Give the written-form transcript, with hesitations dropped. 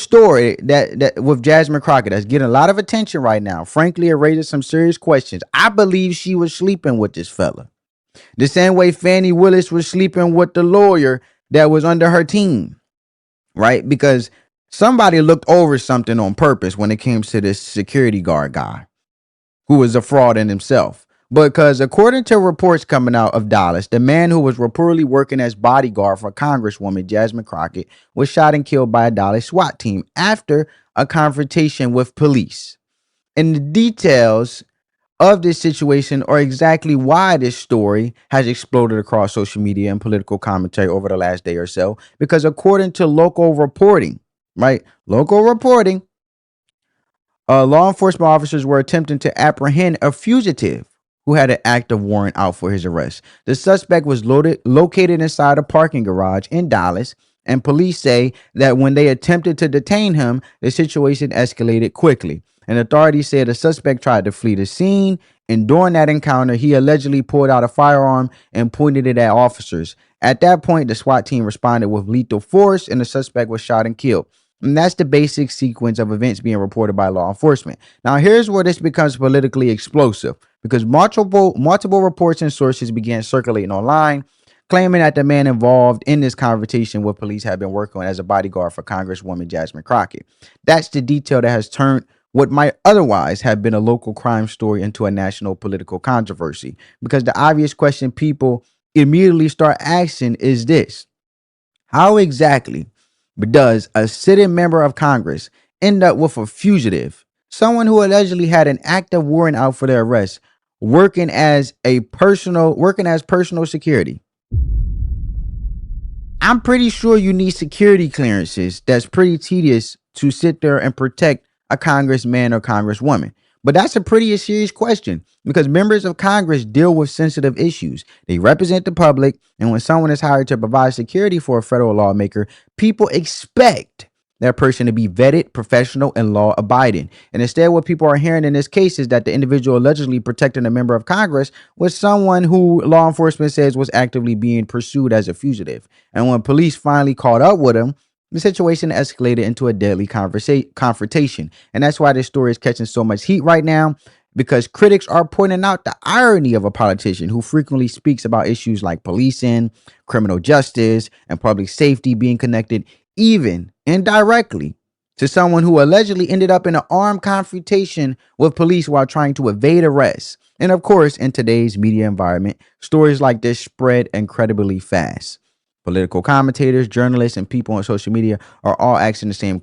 story that with Jasmine Crockett that's getting a lot of attention right now. Frankly, it raises some serious questions. I believe she was sleeping with this fella. The same way Fannie Willis was sleeping with the lawyer that was under her team, right? Because somebody looked over something on purpose when it came to this security guard guy who was a fraud in himself. Because according to reports coming out of Dallas, the man who was reportedly working as bodyguard for Congresswoman Jasmine Crockett was shot and killed by a Dallas SWAT team after a confrontation with police. And the details of this situation or exactly why this story has exploded across social media and political commentary over the last day or so. Because according to local reporting, right? Local reporting, law enforcement officers were attempting to apprehend a fugitive who had an active warrant out for his arrest. The suspect was located inside a parking garage in Dallas, and police say that when they attempted to detain him, the situation escalated quickly. And authorities said the suspect tried to flee the scene, and during that encounter, he allegedly pulled out a firearm and pointed it at officers. At that point, the SWAT team responded with lethal force, and the suspect was shot and killed. And that's the basic sequence of events being reported by law enforcement. Now, here's where this becomes politically explosive because multiple reports and sources began circulating online, claiming that the man involved in this confrontation with police had been working as a bodyguard for Congresswoman Jasmine Crockett. That's the detail that has turned what might otherwise have been a local crime story into a national political controversy. Because the obvious question people immediately start asking is this: how exactly does a sitting member of Congress end up with a fugitive, someone who allegedly had an active warrant out for their arrest, working as personal security? I'm pretty sure you need security clearances. That's pretty tedious to sit there and protect a congressman or congresswoman. But that's a pretty serious question because members of Congress deal with sensitive issues. They represent the public, and when someone is hired to provide security for a federal lawmaker, people expect that person to be vetted, professional, and law abiding. And instead, what people are hearing in this case is that the individual allegedly protecting a member of Congress was someone who law enforcement says was actively being pursued as a fugitive. And when police finally caught up with him, the situation escalated into a deadly confrontation. And that's why this story is catching so much heat right now, because critics are pointing out the irony of a politician who frequently speaks about issues like policing, criminal justice, and public safety being connected, even indirectly, to someone who allegedly ended up in an armed confrontation with police while trying to evade arrest. And of course, in today's media environment, stories like this spread incredibly fast. Political commentators, journalists, and people on social media are all asking the same